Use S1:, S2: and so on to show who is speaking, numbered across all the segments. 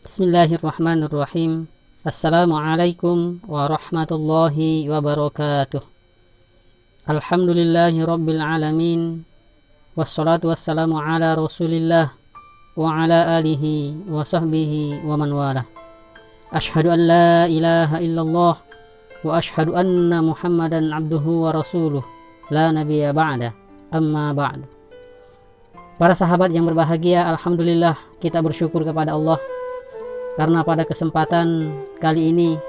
S1: Bismillahirrahmanirrahim. Assalamualaikum warahmatullahi wabarakatuh. Alhamdulillahi rabbil alamin. Wassalatu wassalamu ala rasulillah wa ala alihi wa sahbihi wa man wala. Ashhadu an la ilaha illallah wa ashhadu anna muhammadan abduhu wa rasuluh la nabiyya ba'da. Amma ba'du. Para sahabat yang berbahagia, alhamdulillah kita bersyukur kepada Allah karena pada kesempatan kali ini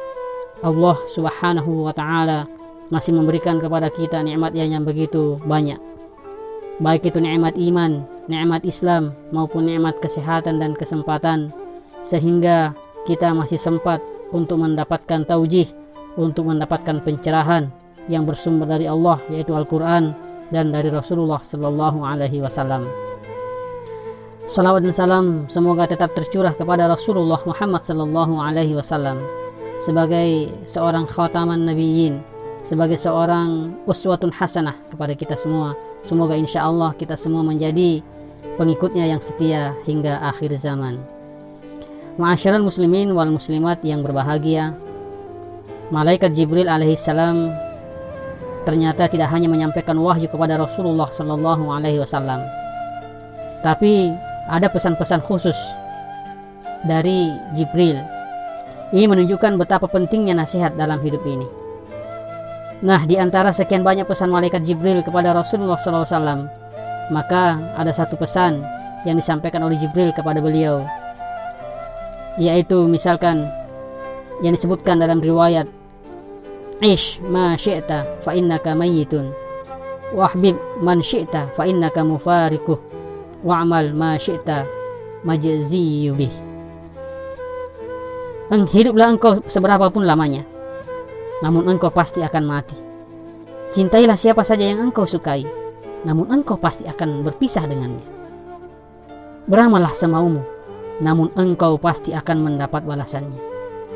S1: Allah Subhanahu wa taala masih memberikan kepada kita nikmat yang begitu banyak. Baik itu nikmat iman, nikmat Islam maupun nikmat kesehatan dan kesempatan, sehingga kita masih sempat untuk mendapatkan taujih, untuk mendapatkan pencerahan yang bersumber dari Allah, yaitu Al-Qur'an dan dari Rasulullah sallallahu alaihi wasallam. Salawat dan salam semoga tetap tercurah kepada Rasulullah Muhammad sallallahu alaihi wasallam sebagai seorang khataman nabiyyin, sebagai seorang uswatun hasanah kepada kita semua. Semoga insyaallah kita semua menjadi pengikutnya yang setia hingga akhir zaman. Ma'asyiral muslimin wal muslimat yang berbahagia, malaikat Jibril alaihissalam ternyata tidak hanya menyampaikan wahyu kepada Rasulullah sallallahu alaihi wasallam, tapi ada pesan-pesan khusus dari Jibril. Ini menunjukkan betapa pentingnya nasihat dalam hidup ini. Nah, di antara sekian banyak pesan malaikat Jibril kepada Rasulullah SAW, maka ada satu pesan yang disampaikan oleh Jibril kepada beliau, yaitu misalkan yang disebutkan dalam riwayat, Ish ma syi'ta fa innaka mayyitun wahbib man syi'ta fa innaka mufarikuh wa'amal ma syi'ta majziyu bih. Hiduplah engkau seberapapun lamanya, namun engkau pasti akan mati. Cintailah siapa saja yang engkau sukai, namun engkau pasti akan berpisah dengannya. Beramallah semaumu, namun engkau pasti akan mendapat balasannya.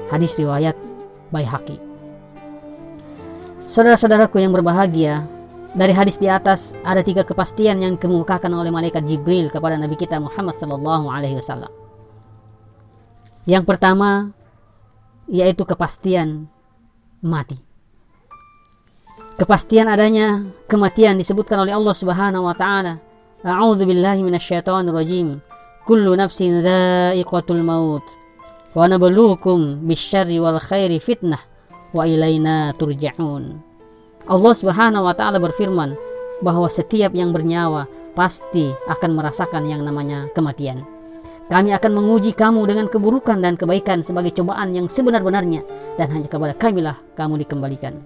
S1: Hadis riwayat Baihaqi. Saudara-saudaraku yang berbahagia, dari hadis di atas ada 3 kepastian yang dikemukakan oleh malaikat Jibril kepada Nabi kita Muhammad sallallahu alaihi wasallam. Yang pertama yaitu kepastian mati. Kepastian adanya kematian disebutkan oleh Allah Subhanahu wa taala, A'udzu billahi minasyaitonir rajim. Kullu nafsin dha'iqatul maut wa nabluukum bisyarri wal khairi fitnah wa ilaina turja'un. Allah Subhanahu wa taala berfirman bahwa setiap yang bernyawa pasti akan merasakan yang namanya kematian. Kami akan menguji kamu dengan keburukan dan kebaikan sebagai cobaan yang sebenar-benarnya, dan hanya kepada Kamilah kamu dikembalikan.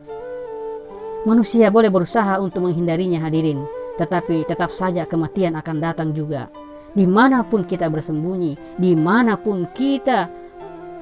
S1: Manusia boleh berusaha untuk menghindarinya hadirin, tetapi tetap saja kematian akan datang juga. Dimanapun kita bersembunyi, dimanapun kita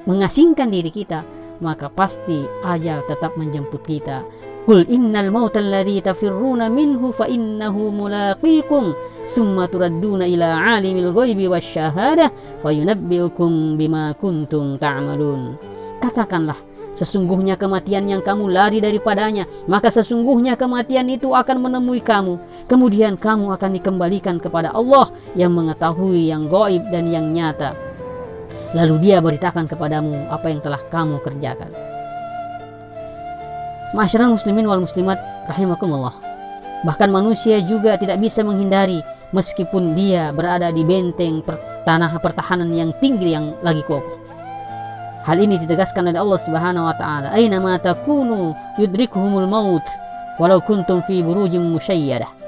S1: mengasingkan diri kita, maka pasti ajal tetap menjemput kita. Qul innal mauta alladhi tafirruna minhu fa innahu mulaqikum thumma turadduna ila alimil ghaibi wasyahadah fayunabbiukum bima kuntum ta'malun. Katakanlah, sesungguhnya kematian yang kamu lari daripadanya, maka sesungguhnya kematian itu akan menemui kamu. Kemudian kamu akan dikembalikan kepada Allah yang mengetahui yang gaib dan yang nyata. Lalu dia beritakan kepadamu apa yang telah kamu kerjakan. Ma'asyiral muslimin wal muslimat rahimakumullah. Bahkan manusia juga tidak bisa menghindari meskipun dia berada di benteng pertahanan yang tinggi yang lagi kokoh. Hal ini ditegaskan oleh Allah Subhanahu wa taala, "Aina ma takunu yudrikuhumul maut walau kuntum fi burujim musyayyadah."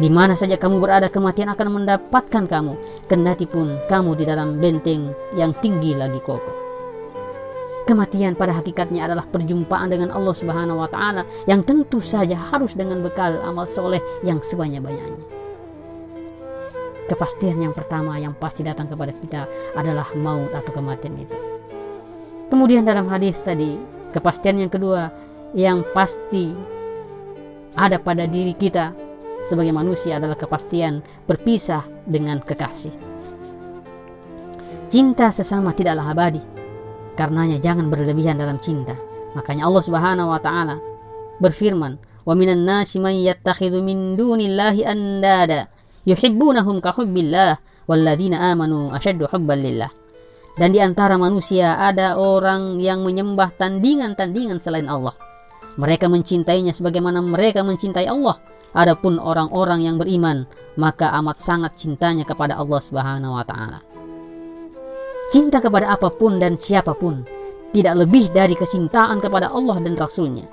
S1: Di mana saja kamu berada, kematian akan mendapatkan kamu, kendati pun kamu di dalam benteng yang tinggi lagi kokoh. Kematian pada hakikatnya adalah perjumpaan dengan Allah Subhanahu wa taala yang tentu saja harus dengan bekal amal soleh yang sebanyak-banyaknya. Kepastian yang pertama yang pasti datang kepada kita adalah maut atau kematian itu. Kemudian dalam hadis tadi, kepastian yang kedua yang pasti ada pada diri kita sebagai manusia adalah kepastian berpisah dengan kekasih. Cinta sesama tidaklah abadi, karenanya jangan berlebihan dalam cinta. Makanya Allah Subhanahu wa taala berfirman, "Wa minan nasi man yattakhidhu min dunillahi andada yuhibbunahum ka hubbillah walladzina amanu ashaddu hubban lillah." Dan di antara manusia ada orang yang menyembah tandingan-tandingan selain Allah. Mereka mencintainya sebagaimana mereka mencintai Allah. Adapun orang-orang yang beriman, maka amat sangat cintanya kepada Allah Subhanahu wa taala. Cinta kepada apapun dan siapapun tidak lebih dari kecintaan kepada Allah dan Rasul-Nya.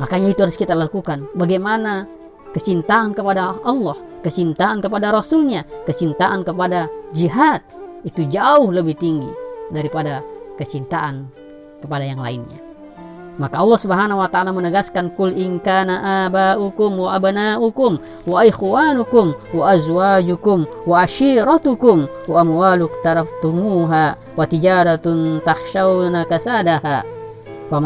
S1: Makanya itu harus kita lakukan. Bagaimana kecintaan kepada Allah, kecintaan kepada Rasul-Nya, kecintaan kepada jihad itu jauh lebih tinggi daripada kecintaan kepada yang lainnya. Maka Allah Subhanahu wa taala menegaskan, "Qul in kana aba'ukum wa abna'ukum wa ikhwanukum wa azwajukum wa ashiratukum wa amwaluk taraftumuha wa tijaratun takhshawna kasadaha wa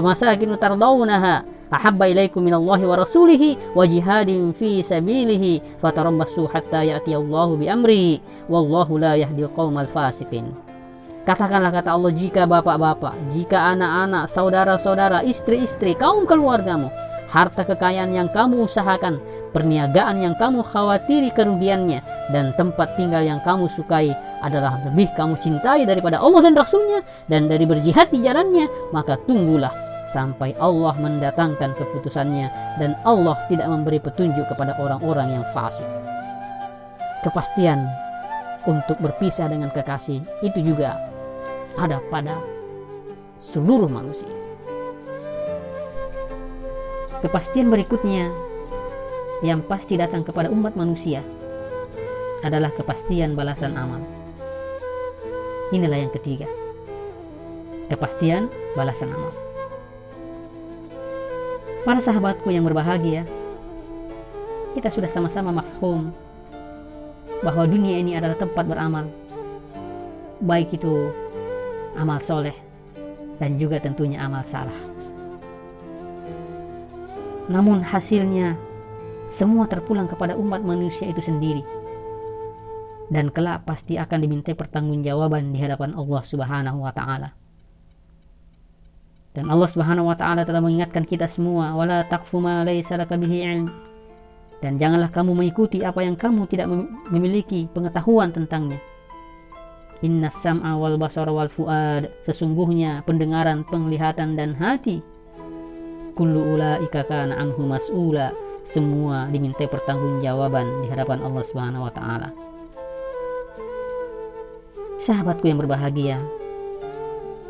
S1: masakinu tardawnaha ahabba ilaikum minallahi wa rasulihi wa jihadin fi sabilihi fatarabbasu hatta ya'tiyallahu bi amrihi wallahu la yahdil qaumal fasiqin." Katakanlah, kata Allah, jika bapak-bapak, jika anak-anak, saudara-saudara, istri-istri, kaum keluargamu, harta kekayaan yang kamu usahakan, perniagaan yang kamu khawatiri kerugiannya, dan tempat tinggal yang kamu sukai adalah lebih kamu cintai daripada Allah dan Rasulnya dan dari berjihad di jalannya, maka tunggulah sampai Allah mendatangkan keputusannya dan Allah tidak memberi petunjuk kepada orang-orang yang fasik. Kepastian untuk berpisah dengan kekasih itu juga ada pada seluruh manusia. Kepastian berikutnya yang pasti datang kepada umat manusia adalah kepastian balasan amal. Inilah yang ketiga, kepastian balasan amal. Para sahabatku yang berbahagia, kita sudah sama-sama mafhum bahwa dunia ini adalah tempat beramal, baik itu amal soleh dan juga tentunya amal salah. Namun hasilnya semua terpulang kepada umat manusia itu sendiri, dan kelak pasti akan dimintai pertanggungjawaban di hadapan Allah Subhanahu wa taala. Dan Allah Subhanahu wa taala telah mengingatkan kita semua, wala taqfu ma laysa laka bihi ilm. Dan janganlah kamu mengikuti apa yang kamu tidak memiliki pengetahuan tentangnya. Inna sam'a wal basara wal fuad, sesungguhnya pendengaran, penglihatan dan hati, kullu ulaika kana anhu mas'ula, semua dimintai pertanggungjawaban di hadapan Allah Subhanahu wa taala. Sahabatku yang berbahagia,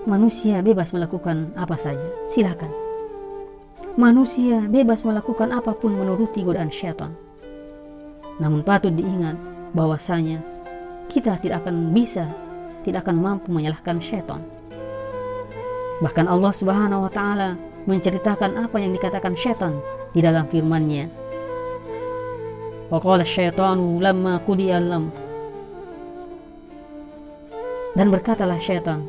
S1: manusia bebas melakukan apa saja, silakan. Manusia bebas melakukan apapun menuruti godaan syaitan. Namun patut diingat bahwasanya kita tidak akan mampu menyalahkan syaitan. Bahkan Allah Subhanahu wa taala menceritakan apa yang dikatakan syaitan di dalam firman-Nya. Wa qala syaitanu lamma qudiya al-amr. Dan berkatalah syaitan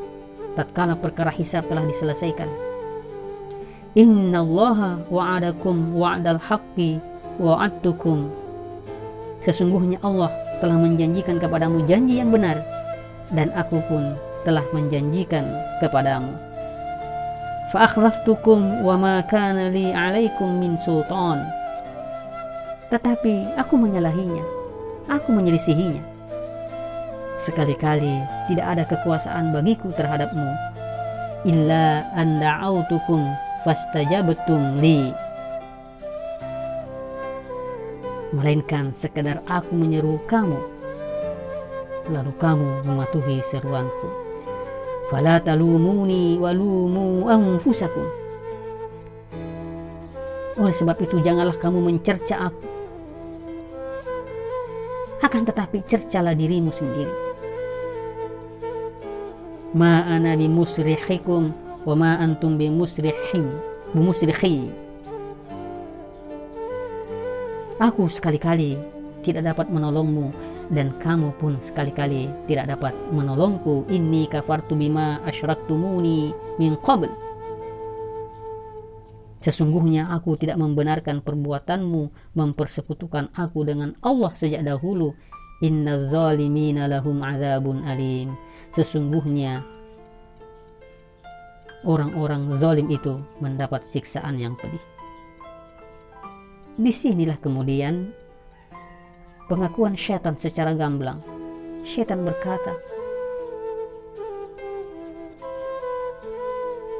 S1: tatkala perkara hisab telah diselesaikan, innallaha wa'adakum wa'dal haqqi wa'adtukum, sesungguhnya Allah telah menjanjikan kepadamu janji yang benar dan aku pun telah menjanjikan kepadamu. Fa akhlaftukum wa ma kana li 'alaikum min sultan, tetapi aku menyalahinya, aku menyelisihinya. Sekali-kali tidak ada kekuasaan bagiku terhadapmu, illa an da'autukum fastajabtum li, melainkan sekedar aku menyeru kamu lalu kamu mematuhi seruanku. Fala talumuni walumu anfusakum, oleh sebab itu janganlah kamu mencerca aku, akan tetapi cercalah dirimu sendiri. Ma ana bimusrihikum wa ma antum bimusrikhi. Aku sekali-kali tidak dapat menolongmu dan kamu pun sekali-kali tidak dapat menolongku. Inni kafartu bima asyraktumuni min qabl, sesungguhnya aku tidak membenarkan perbuatanmu mempersekutukan aku dengan Allah sejak dahulu. Innaz zalimina lahum azabun alim, sesungguhnya orang-orang zalim itu mendapat siksaan yang pedih. Disinilah kemudian pengakuan syaitan secara gamblang. Syaitan berkata,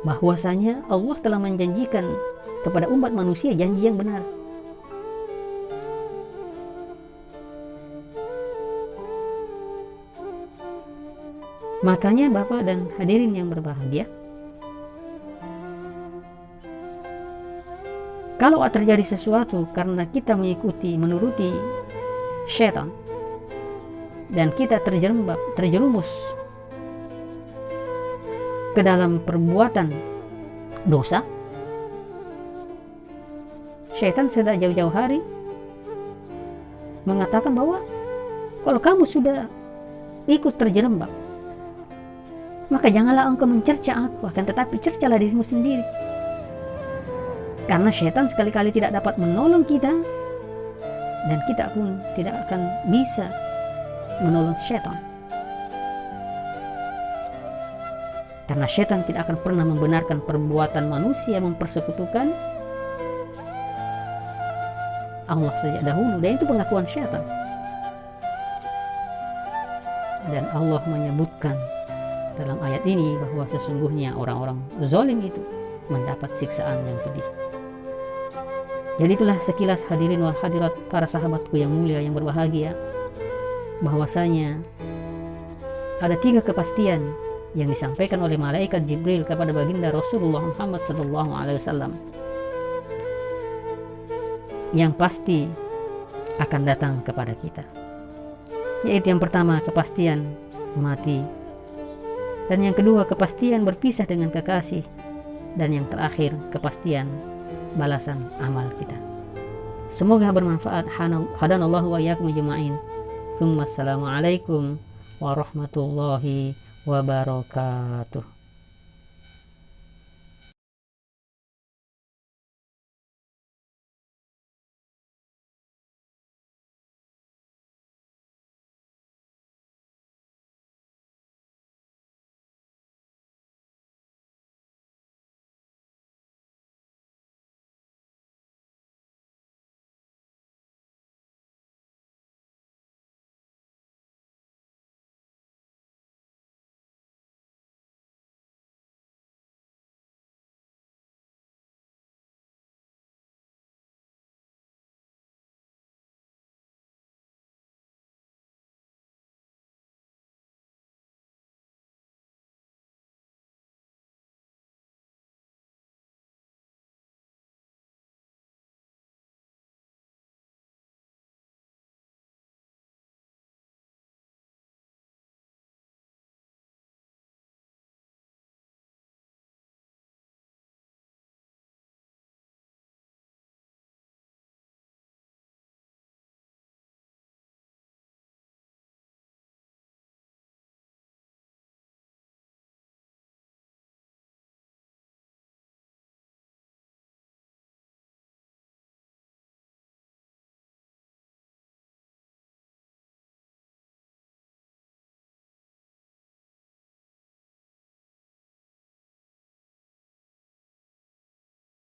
S1: bahwasanya Allah telah menjanjikan kepada umat manusia janji yang benar. Makanya Bapak dan hadirin yang berbahagia, kalau terjadi sesuatu karena kita menuruti syaitan dan kita terjerumus ke dalam perbuatan dosa, syaitan sudah jauh-jauh hari mengatakan bahwa kalau kamu sudah ikut terjerembab, maka janganlah engkau mencerca aku, akan tetapi cercalah dirimu sendiri. Karena syaitan sekali-kali tidak dapat menolong kita, dan kita pun tidak akan bisa menolong syaitan. Karena syaitan tidak akan pernah membenarkan perbuatan manusia mempersekutukan Allah sejak dahulu, dan itu pengakuan syaitan. Dan Allah menyebutkan dalam ayat ini bahwa sesungguhnya orang-orang zalim itu mendapat siksaan yang pedih. Jadi itulah sekilas hadirin wal hadirat, para sahabatku yang mulia yang berbahagia, bahwasanya ada 3 kepastian yang disampaikan oleh malaikat Jibril kepada baginda Rasulullah Muhammad SAW yang pasti akan datang kepada kita. Yaitu yang pertama, kepastian mati, dan yang kedua, kepastian berpisah dengan kekasih, dan yang terakhir, kepastian balasan amal kita. Semoga bermanfaat. Hadanallahu wa iyyakum ajma'in. Assalamualaikum warahmatullahi wabarakatuh.